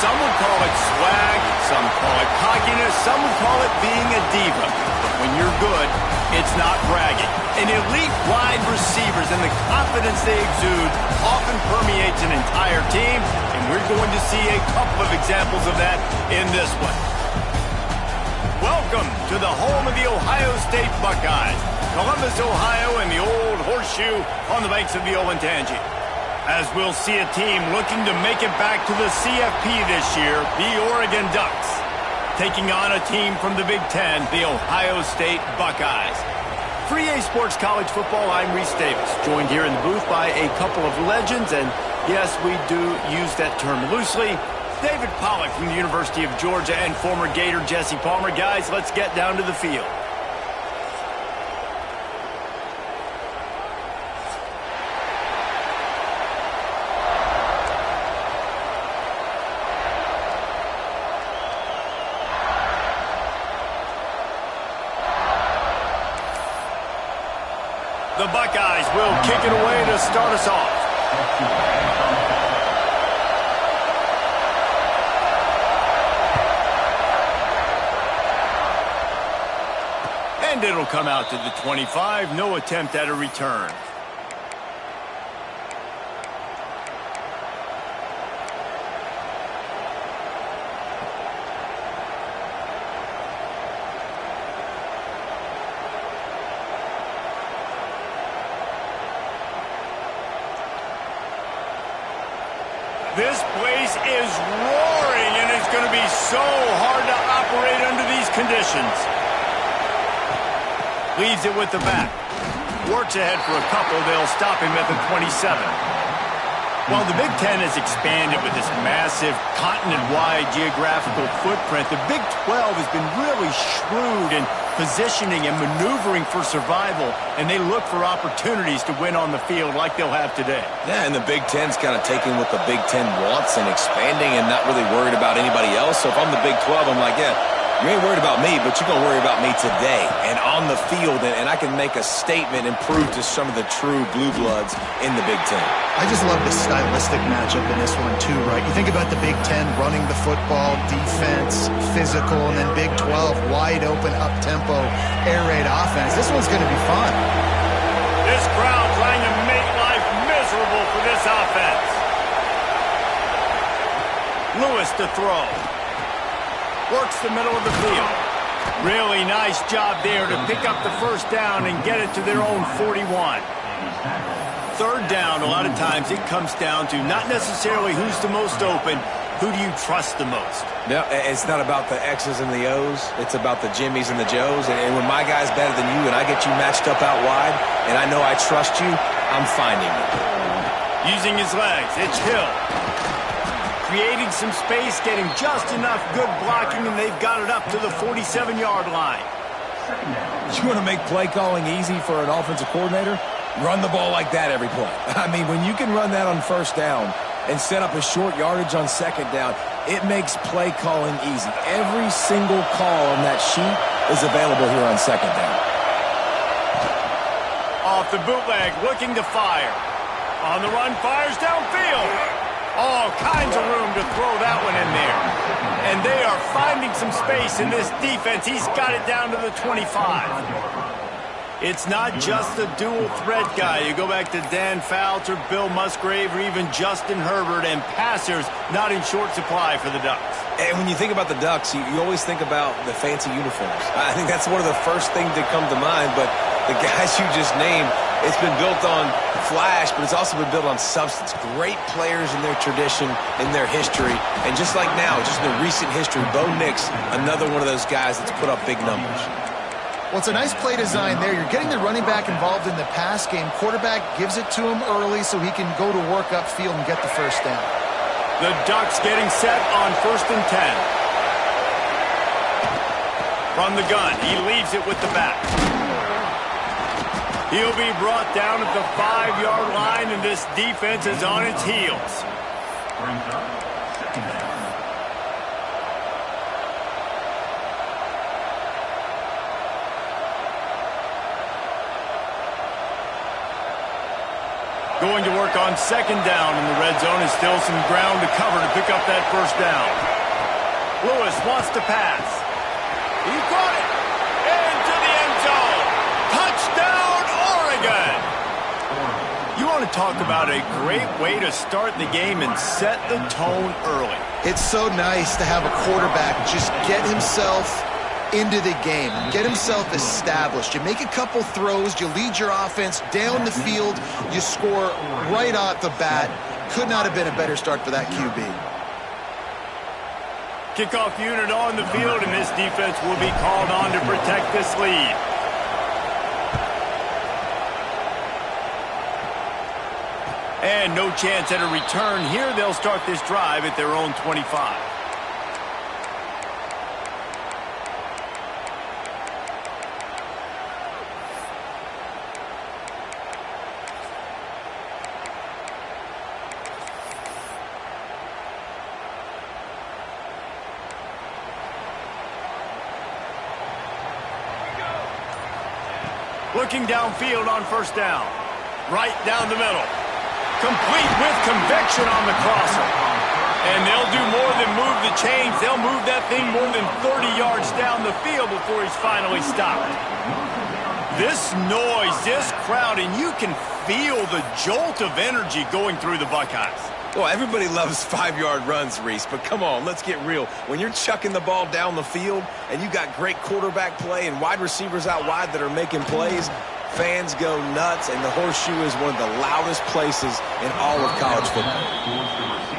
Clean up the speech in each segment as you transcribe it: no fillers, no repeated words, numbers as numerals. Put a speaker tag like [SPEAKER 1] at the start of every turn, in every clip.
[SPEAKER 1] Some would call it swag, some call it cockiness, some would call it being a diva. But when you're good, it's not bragging. And elite wide receivers and the confidence they exude often permeates an entire team, and we're going to see a couple of examples of that in this one. Welcome to the home of the Ohio State Buckeyes, Columbus, Ohio, and the old horseshoe on the banks of the Olentangy. As we'll see a team looking to make it back to the CFP this year, the Oregon Ducks, taking on a team from the Big Ten, the Ohio State Buckeyes. For EA Sports College Football, I'm Reese Davis, joined here in the booth by a couple of legends, and yes, we do use that term loosely. David Pollack from the University of Georgia and former Gator Jesse Palmer. Guys, let's get down to the field. The Buckeyes will kick it away to start us off. And it'll come out to the 25. No attempt at a return. This place is roaring, and it's going to be so hard to operate under these conditions. Leaves it with the back. Works ahead for a couple. They'll stop him at the 27. While the Big Ten has expanded with this massive continent-wide geographical footprint, the Big 12 has been really shrewd in positioning and maneuvering for survival, and they look for opportunities to win on the field like they'll have today.
[SPEAKER 2] Yeah, and the Big Ten's kind of taking what the Big Ten wants and expanding and not really worried about anybody else. So if I'm the Big 12, I'm like, yeah, you ain't worried about me, but you're going to worry about me today and on the field, and I can make a statement and prove to some of the true blue bloods in the Big Ten.
[SPEAKER 3] I just love the stylistic matchup in this one too, right? You think about the Big Ten running the football, defense, physical, and then Big 12, wide open, up-tempo, air raid offense. This one's going to be fun.
[SPEAKER 1] This crowd trying to make life miserable for this offense. Lewis to throw. Works the middle of the field. Really nice job there to pick up the first down and get it to their own 41. Third down, a lot of times it comes down to not necessarily who's the most open, who do you trust the most?
[SPEAKER 2] No, it's not about the X's and the O's. It's about the Jimmys and the Joes. And when my guy's better than you and I get you matched up out wide and I know I trust you, I'm finding you.
[SPEAKER 1] Using his legs, it's Hill. Creating some space, getting just enough good blocking, and they've got it up to the 47-yard line.
[SPEAKER 4] You want to make play calling easy for an offensive coordinator? Run the ball like that every play. I mean, when you can run that on first down and set up a short yardage on second down, it makes play calling easy. Every single call on that sheet is available here on second down.
[SPEAKER 1] Off the bootleg, looking to fire. On the run, fires downfield. All kinds of room to throw that one in there. And they are finding some space in this defense. He's got it down to the 25. It's not just a dual threat guy. You go back to Dan Fouts or Bill Musgrave or even Justin Herbert, and passers not in short supply for the Ducks.
[SPEAKER 2] And when you think about the Ducks, you always think about the fancy uniforms. I think that's one of the first things that come to mind, but the guys you just named, it's been built on flash, but it's also been built on substance. Great players in their tradition, in their history, and just like now, just in the recent history, Bo Nix, another one of those guys that's put up big numbers.
[SPEAKER 3] Well, it's a nice play design there. You're getting the running back involved in the pass game. Quarterback gives it to him early so he can go to work upfield and get the first down.
[SPEAKER 1] The Ducks getting set on 1st and 10. From the gun, he leaves it with the back. He'll be brought down at the 5-yard line, and this defense is on its heels. Going to work on second down in the red zone, and still some ground to cover to pick up that first down. Lewis wants to pass. He caught it into the end zone. Touchdown, Oregon! You want to talk about a great way to start the game and set the tone early.
[SPEAKER 3] It's so nice to have a quarterback just get himself into the game, get himself established. You make a couple throws, you lead your offense down the field, you score right off the bat. Could not have been a better start for that QB.
[SPEAKER 1] Kickoff unit on the field, and this defense will be called on to protect this lead. And no chance at a return here. They'll start this drive at their own 25. Looking downfield on first down. Right down the middle. Complete with conviction on the crosser. And they'll do more than move the chains. They'll move that thing more than 30 yards down the field before he's finally stopped. This noise, this crowd, and you can feel the jolt of energy going through the Buckeyes.
[SPEAKER 2] Well, everybody loves 5-yard runs, Reese, but come on, let's get real. When you're chucking the ball down the field and you got great quarterback play and wide receivers out wide that are making plays, fans go nuts, and the Horseshoe is one of the loudest places in all of college football.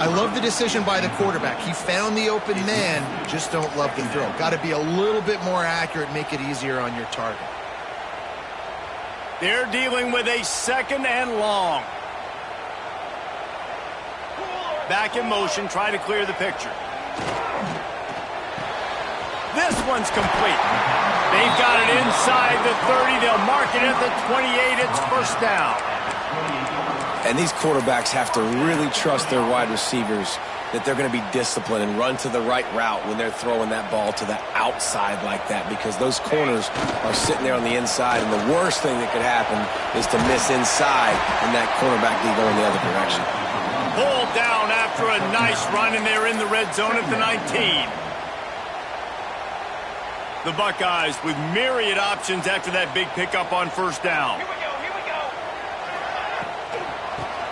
[SPEAKER 3] I love the decision by the quarterback. He found the open man, just don't love the throw. Got to be a little bit more accurate, make it easier on your target.
[SPEAKER 1] They're dealing with a second and long. Back in motion, try to clear the picture. This one's complete. They've got it inside the 30. They'll mark it at the 28. It's first down.
[SPEAKER 2] And these quarterbacks have to really trust their wide receivers that they're going to be disciplined and run to the right route when they're throwing that ball to the outside like that, because those corners are sitting there on the inside, and the worst thing that could happen is to miss inside and that cornerback be going the other direction.
[SPEAKER 1] Pulled down after a nice run, and they're in the red zone at the 19. The Buckeyes with myriad options after that big pickup on first down. Here we go, here we go.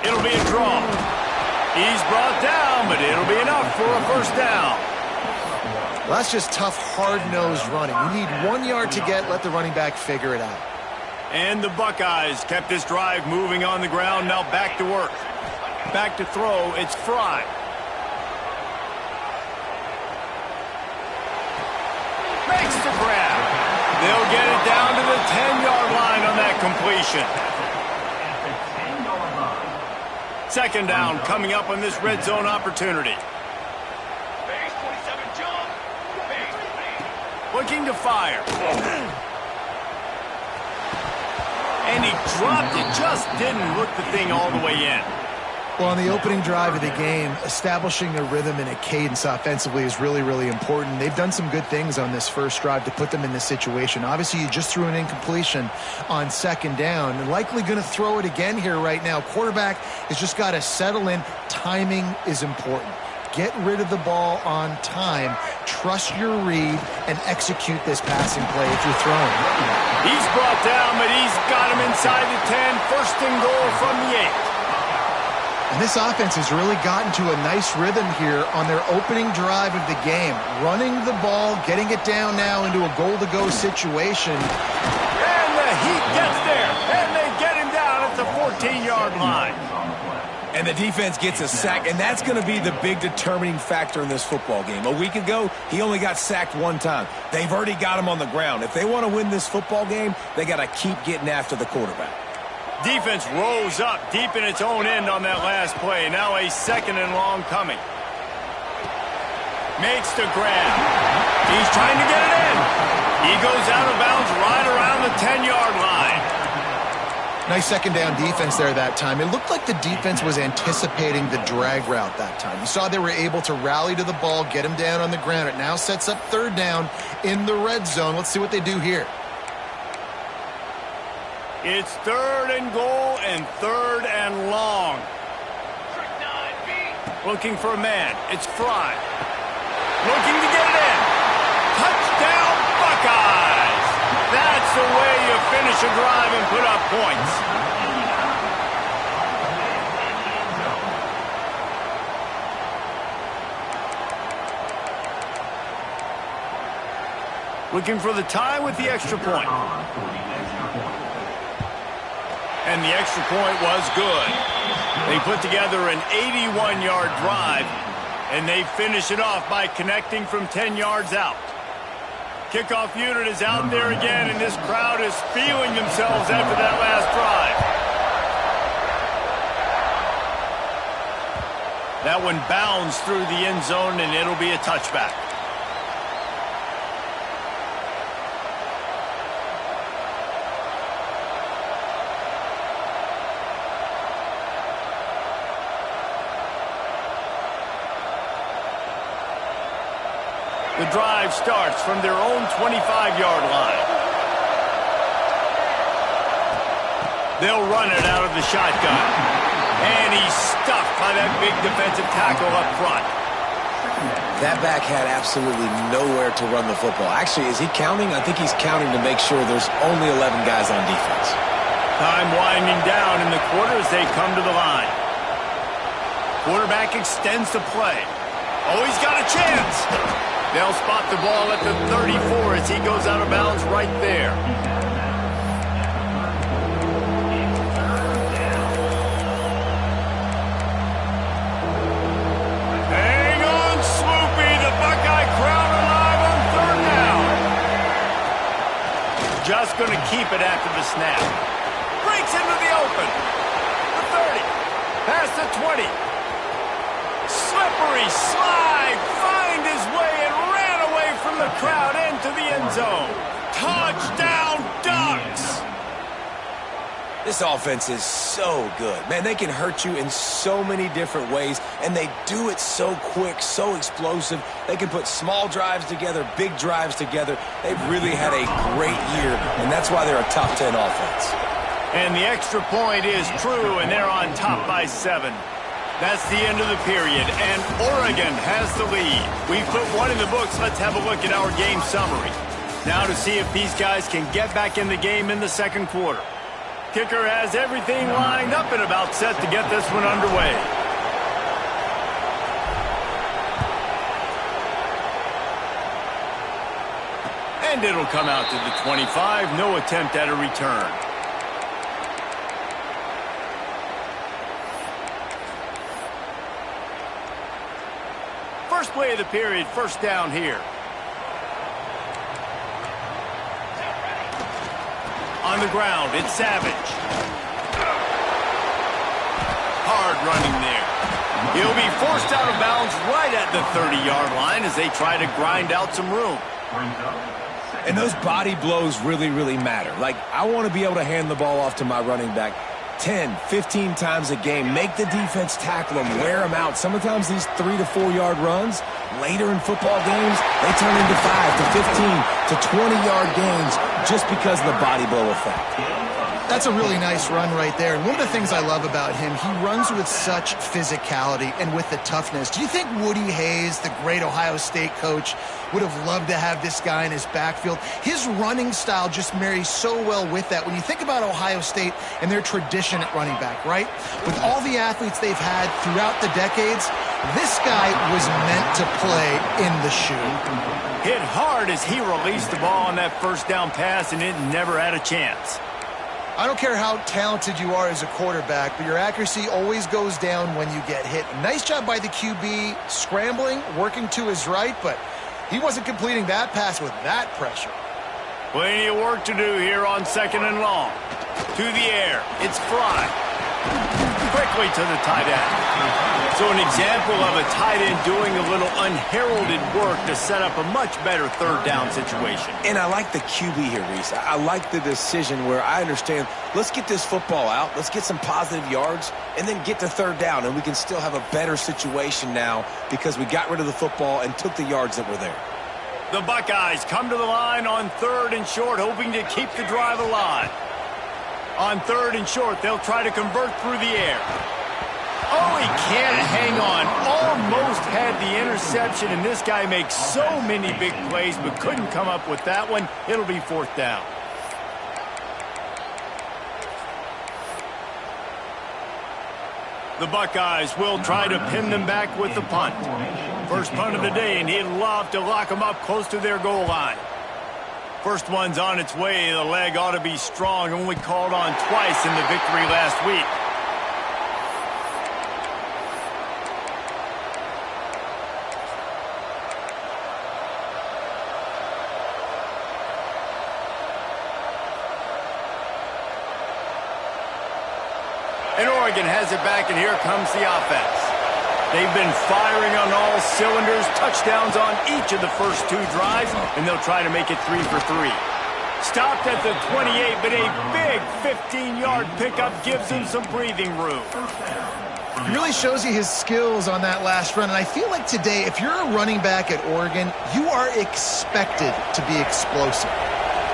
[SPEAKER 1] It'll be a draw. He's brought down, but it'll be enough for a first down.
[SPEAKER 3] Well, that's just tough, hard-nosed running. You need 1 yard to get, let the running back figure it out.
[SPEAKER 1] And the Buckeyes kept this drive moving on the ground, now back to work. Back to throw, it's Fry. Makes the grab. They'll get it down to the 10-yard line on that completion. Second down coming up on this red zone opportunity. Looking to fire. And he dropped it, just didn't hook the thing all the way in.
[SPEAKER 3] Well, on the opening drive of the game, establishing a rhythm and a cadence offensively is really, really important. They've done some good things on this first drive to put them in this situation. Obviously, you just threw an incompletion on second down, and likely going to throw it again here right now. Quarterback has just got to settle in. Timing is important. Get rid of the ball on time. Trust your read and execute this passing play if you're throwing.
[SPEAKER 1] He's brought down, but he's got him inside the 10. First and goal from the 8.
[SPEAKER 3] And this offense has really gotten to a nice rhythm here on their opening drive of the game. Running the ball, getting it down now into a goal-to-go situation.
[SPEAKER 1] And the Heat gets there, and they get him down at the 14-yard line.
[SPEAKER 4] And the defense gets a sack, and that's going to be the big determining factor in this football game. A week ago, he only got sacked one time. They've already got him on the ground. If they want to win this football game, they got to keep getting after the quarterback.
[SPEAKER 1] Defense rose up deep in its own end on that last play. Now a second and long coming. Makes the grab. He's trying to get it in. He goes out of bounds right around the 10-yard line.
[SPEAKER 3] Nice second down defense there that time. It looked like the defense was anticipating the drag route that time. You saw they were able to rally to the ball, get him down on the ground. It now sets up third down in the red zone. Let's see what they do here.
[SPEAKER 1] It's 3rd and goal and 3rd and long. Looking for a man. It's Fry. Looking to get it in. Touchdown, Buckeyes! That's the way you finish a drive and put up points. Looking for the tie with the extra point. And the extra point was good. They put together an 81-yard drive, and they finish it off by connecting from 10 yards out. Kickoff unit is out there again, and this crowd is feeling themselves after that last drive. That one bounds through the end zone, and it'll be a touchback. The drive starts from their own 25-yard line. They'll run it out of the shotgun. And he's stuffed by that big defensive tackle up front.
[SPEAKER 2] That back had absolutely nowhere to run the football. Actually, is he counting? I think he's counting to make sure there's only 11 guys on defense.
[SPEAKER 1] Time winding down in the quarter as they come to the line. Quarterback extends the play. Oh, he's got a chance. They'll spot the ball at the 34 as he goes out of bounds right there. Hang on, Swoopy. The Buckeye crowd alive on 3rd down. Just going to keep it after the snap. Breaks into the open. The 30. Past the 20. Slippery slide. Find his way and ran away from the crowd into the end zone. Touchdown, Ducks!
[SPEAKER 2] This offense is so good. Man, they can hurt you in so many different ways, and they do it so quick, so explosive. They can put small drives together, big drives together. They've really had a great year, and that's why they're a top 10 offense.
[SPEAKER 1] And the extra point is true, and they're on top by 7. That's the end of the period, and Oregon has the lead. We've put one in the books. Let's have a look at our game summary. Now to see if these guys can get back in the game in the second quarter. Kicker has everything lined up and about set to get this one underway. And it'll come out to the 25. No attempt at a return. First play of the period, 1st down here. On the ground, it's Savage. Hard running there. He'll be forced out of bounds right at the 30-yard line as they try to grind out some room.
[SPEAKER 4] And those body blows really, really matter. Like, I want to be able to hand the ball off to my running back 10, 15 times a game. Make the defense tackle them, wear them out. Sometimes these 3 to 4 yard runs, later in football games, they turn into 5 to 15 to 20-yard gains just because of the body blow effect.
[SPEAKER 3] That's a really nice run right there. And one of the things I love about him, he runs with such physicality and with the toughness. Do you think Woody Hayes, the great Ohio State coach, would have loved to have this guy in his backfield? His running style just marries so well with that. When you think about Ohio State and their tradition at running back, right? With all the athletes they've had throughout the decades, this guy was meant to play in the shoe.
[SPEAKER 1] Hit hard as he released the ball on that 1st down pass, and it never had a chance.
[SPEAKER 3] I don't care how talented you are as a quarterback, but your accuracy always goes down when you get hit. Nice job by the QB scrambling, working to his right, but he wasn't completing that pass with that pressure.
[SPEAKER 1] Plenty of work to do here on 2nd and long. To the air, it's Fry. Quickly to the tight end. So an example of a tight end doing a little unheralded work to set up a much better 3rd down situation.
[SPEAKER 2] And I like the QB here, Reese. I like the decision where I understand, let's get this football out, let's get some positive yards, and then get to 3rd down, and we can still have a better situation now because we got rid of the football and took the yards that were there.
[SPEAKER 1] The Buckeyes come to the line on 3rd and short, hoping to keep the drive alive. On 3rd and short, they'll try to convert through the air. Oh, he can't hang on. Almost had the interception, and this guy makes so many big plays, but couldn't come up with that one. It'll be 4th down. The Buckeyes will try to pin them back with the punt. First punt of the day, and he'd love to lock them up close to their goal line. First one's on its way. The leg ought to be strong. Only called on twice in the victory last week. And Oregon has it back, and here comes the offense. They've been firing on all cylinders, touchdowns on each of the first 2 drives, and they'll try to make it 3 for 3. Stopped at the 28, but a big 15-yard pickup gives him some breathing room.
[SPEAKER 3] He really shows you his skills on that last run, and I feel like today, if you're a running back at Oregon, you are expected to be explosive.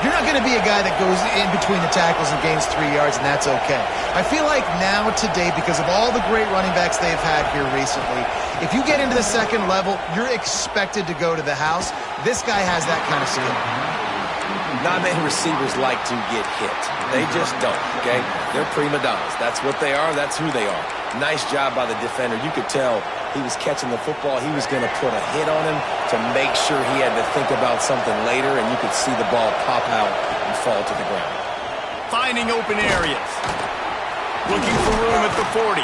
[SPEAKER 3] You're not going to be a guy that goes in between the tackles and gains 3 yards, and that's okay. I feel like now, today, because of all the great running backs they've had here recently, if you get into the second level, you're expected to go to the house. This guy has that kind of skill.
[SPEAKER 2] Not many receivers like to get hit. They just don't, okay? They're prima donnas. That's what they are. That's who they are. Nice job by the defender. You could tell he was catching the football. He was going to put a hit on him to make sure he had to think about something later, and you could see the ball pop out and fall to the ground.
[SPEAKER 1] Finding open areas. Looking for room at the 40.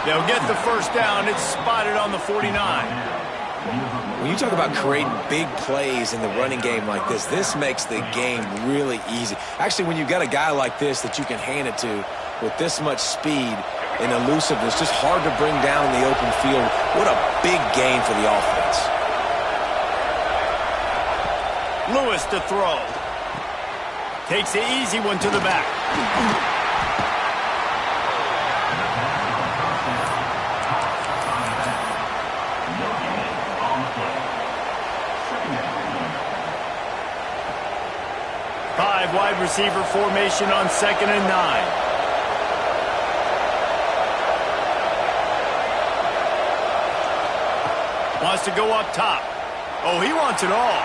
[SPEAKER 1] They'll get the first down. It's spotted on the 49.
[SPEAKER 2] When you talk about creating big plays in the running game like this makes the game really easy. Actually, when you've got a guy like this that you can hand it to with this much speed and elusiveness, just hard to bring down in the open field. What a big game for the offense.
[SPEAKER 1] Lewis to throw. Takes the easy one to the back. 5 wide receiver formation on 2nd and 9. Wants to go up top. Oh, he wants it all.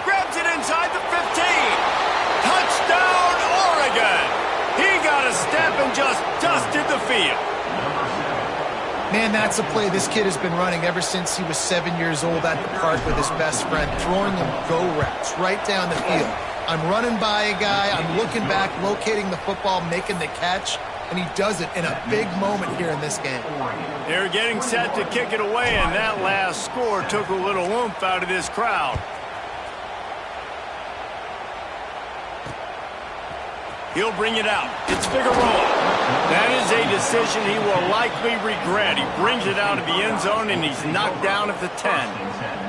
[SPEAKER 1] Grabs it inside the 15. Touchdown, Oregon. He got a step and just dusted the field.
[SPEAKER 3] Man, that's a play this kid has been running ever since he was 7 years old at the park with his best friend, throwing him go routes right down the field. I'm running by a guy, I'm looking back, locating the football, making the catch, and he does it in a big moment here in this game.
[SPEAKER 1] They're getting set to kick it away, and that last score took a little oomph out of this crowd. He'll bring it out. It's Figueroa. That is a decision he will likely regret. He brings it out of the end zone, and he's knocked down at the 10.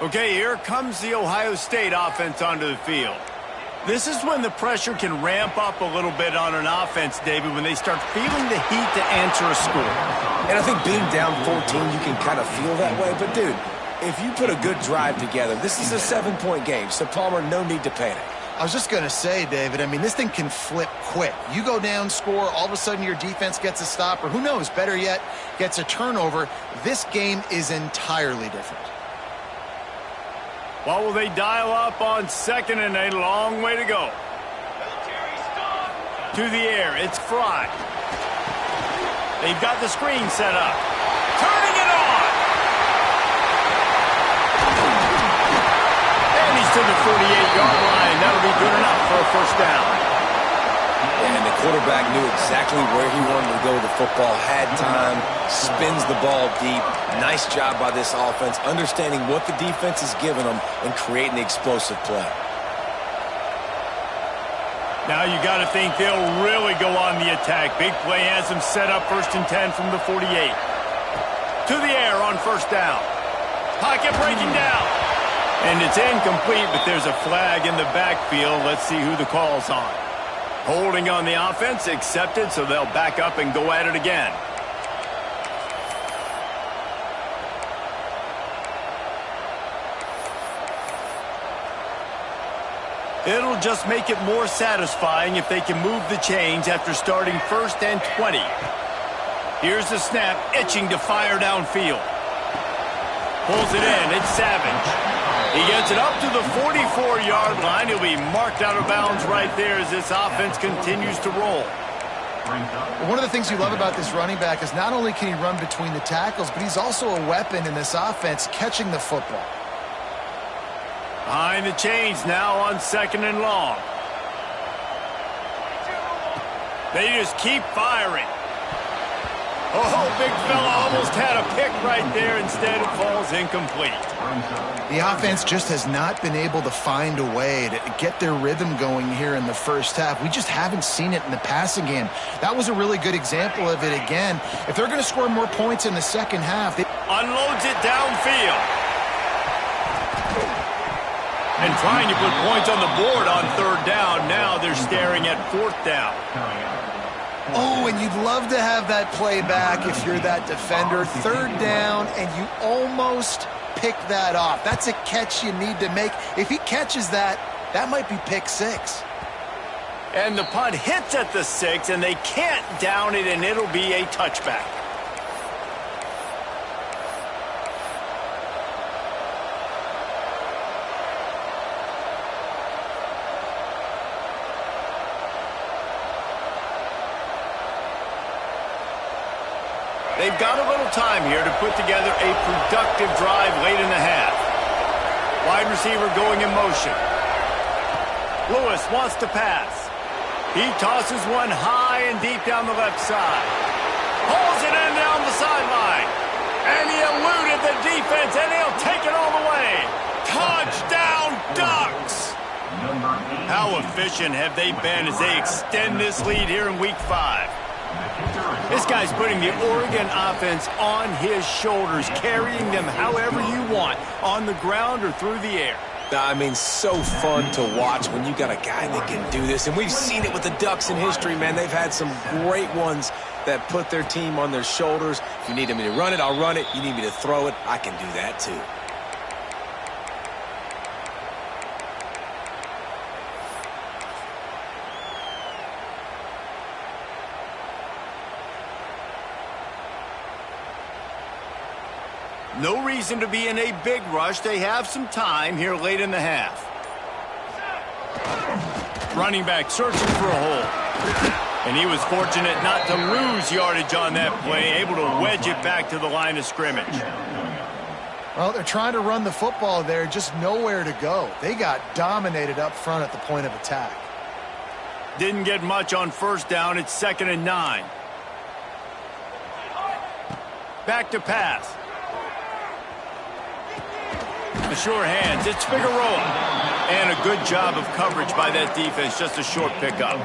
[SPEAKER 1] Okay, here comes the Ohio State offense onto the field. This is when the pressure can ramp up a little bit on an offense, David, when they start feeling the heat to answer a score.
[SPEAKER 2] And I think being down 14, you can kind of feel that way. But, dude, if you put a good drive together, this is a 7-point game. So, Palmer, no need to panic.
[SPEAKER 3] I was just going to say, David, I mean, this thing can flip quick. You go down, score, all of a sudden your defense gets a stop, or who knows, better yet, gets a turnover. This game is entirely different.
[SPEAKER 1] What will they dial up on 2nd and a long way to go? To the air, it's Fry. They've got the screen set up. Turning it on! And he's to the 48-yard line. That'll be good enough for a first down.
[SPEAKER 2] And the quarterback knew exactly where he wanted to go with the football, had time, spins the ball deep. Nice job by this offense, understanding what the defense is giving them and creating the explosive play.
[SPEAKER 1] Now you got to think they'll really go on the attack. Big play has them set up 1st and 10 from the 48. To the air on 1st down. Pocket breaking down. And it's incomplete, but there's a flag in the backfield. Let's see who the call's on. Holding on the offense, accepted, so they'll back up and go at it again. It'll just make it more satisfying if they can move the chains after starting 1st and 20. Here's the snap, itching to fire downfield. Pulls it in, it's Savage. He gets it up to the 44-yard line. He'll be marked out of bounds right there as this offense continues to roll.
[SPEAKER 3] One of the things you love about this running back is not only can he run between the tackles, but he's also a weapon in this offense catching the football.
[SPEAKER 1] Behind the chains now on 2nd and long. They just keep firing. Oh, big fella almost had a pick right there. Instead, it falls incomplete.
[SPEAKER 3] The offense just has not been able to find a way to get their rhythm going here in the first half. We just haven't seen it in the passing game. That was a really good example of it again. If they're going to score more points in the second half, they
[SPEAKER 1] unloads it downfield. And trying to put points on the board on 3rd down. Now they're staring at 4th down.
[SPEAKER 3] Oh, and you'd love to have that play back if you're that defender. 3rd down, and you almost pick that off. That's a catch you need to make. If he catches that, that might be pick 6.
[SPEAKER 1] And the punt hits at the 6, and they can't down it, and it'll be a touchback. They've got a little time here to put together a productive drive late in the half. Wide receiver going in motion. Lewis wants to pass. He tosses one high and deep down the left side. Pulls it in down the sideline. And he eluded the defense, and he'll take it all the way. Touchdown, Ducks! How efficient have they been as they extend this lead here in Week 5? This guy's putting the Oregon offense on his shoulders, carrying them however you want, on the ground or through the air.
[SPEAKER 2] I mean, so fun to watch when you got a guy that can do this. And we've seen it with the Ducks in history, man. They've had some great ones that put their team on their shoulders. If you need me to run it, I'll run it. You need me to throw it, I can do that too.
[SPEAKER 1] No reason to be in a big rush. They have some time here late in the half. Running back searching for a hole. And he was fortunate not to lose yardage on that play, able to wedge it back to the line of scrimmage.
[SPEAKER 3] Well, they're trying to run the football there, just nowhere to go. They got dominated up front at the point of attack.
[SPEAKER 1] Didn't get much on 1st down. It's 2nd and 9. Back to pass. The sure hands, it's Figueroa. And a good job of coverage by that defense, just a short pickup.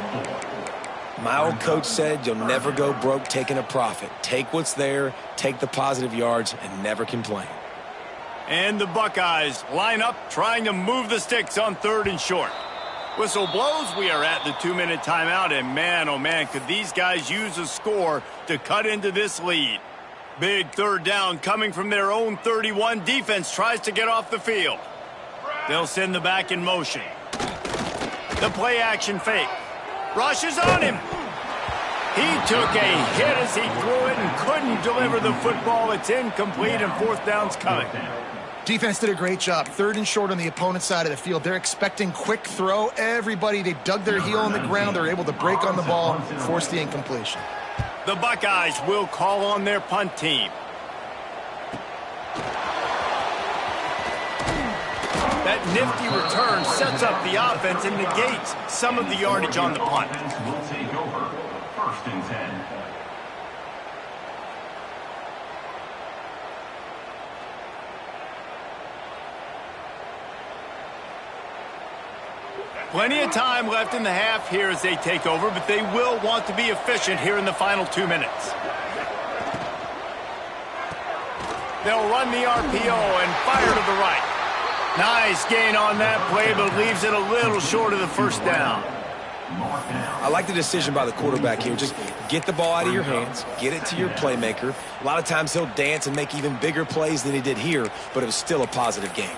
[SPEAKER 2] My old coach said you'll never go broke taking a profit. Take what's there, take the positive yards, and never complain.
[SPEAKER 1] And the Buckeyes line up, trying to move the sticks on 3rd and short. Whistle blows, we are at the 2-minute timeout, and man, oh man, could these guys use a score to cut into this lead. Big 3rd down coming from their own 31. Defense tries to get off the field. They'll send the back in motion. The play action fake. Rushes on him. He took a hit as he threw it and couldn't deliver the football. It's incomplete and 4th down's coming.
[SPEAKER 3] Defense did a great job. 3rd and short on the opponent's side of the field. They're expecting quick throw. Everybody, they dug their heel on the ground. They're able to break on the ball, force the incompletion.
[SPEAKER 1] The Buckeyes will call on their punt team. That nifty return sets up the offense and negates some of the yardage on the punt.
[SPEAKER 5] Will take over 1st and 10.
[SPEAKER 1] Plenty of time left in the half here as they take over, but they will want to be efficient here in the final 2 minutes. They'll run the RPO and fire to the right. Nice gain on that play, but leaves it a little short of the first down.
[SPEAKER 2] I like the decision by the quarterback here. Just get the ball out of your hands, get it to your playmaker. A lot of times he'll dance and make even bigger plays than he did here, but it was still a positive game.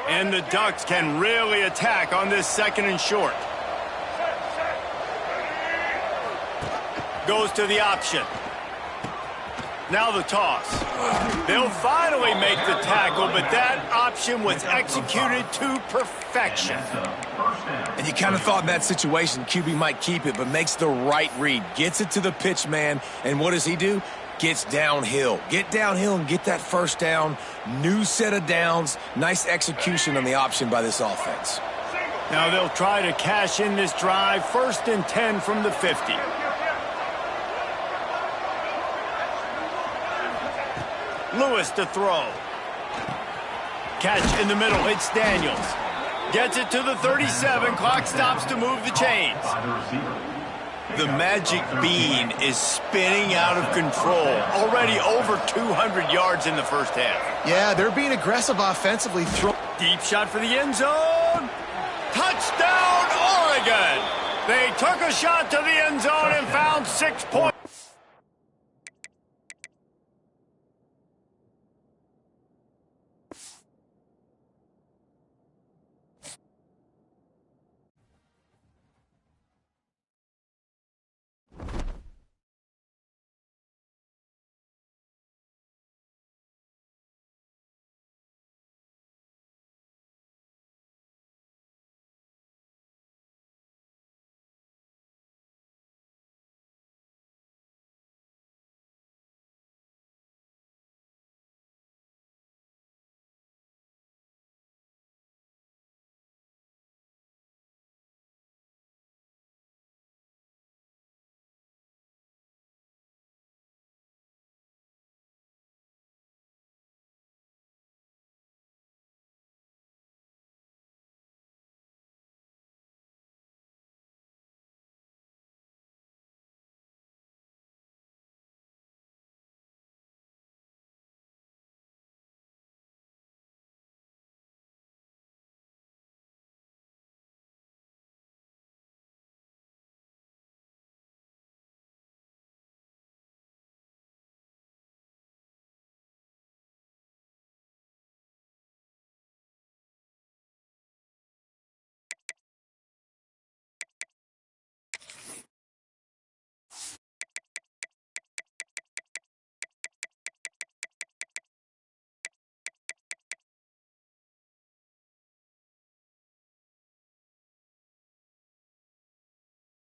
[SPEAKER 1] And the Ducks can really attack on this second and short. Goes to the option. Now the toss. They'll finally make the tackle, but that option was executed to perfection.
[SPEAKER 4] And you kind of thought in that situation QB might keep it, but makes the right read. Gets it to the pitch man, and what does he do? Gets downhill. Get downhill and get that first down. New set of downs. Nice execution on the option by this offense.
[SPEAKER 1] Now they'll try to cash in this drive. 1st and 10 from the 50. Lewis to throw. Catch in the middle. It's Daniels. Gets it to the 37. Clock stops to move the chains. The magic bean is spinning out of control. Already over 200 yards in the first half.
[SPEAKER 3] Yeah, they're being aggressive offensively.
[SPEAKER 1] Deep shot for the end zone. Touchdown, Oregon. They took a shot to the end zone and found 6 points.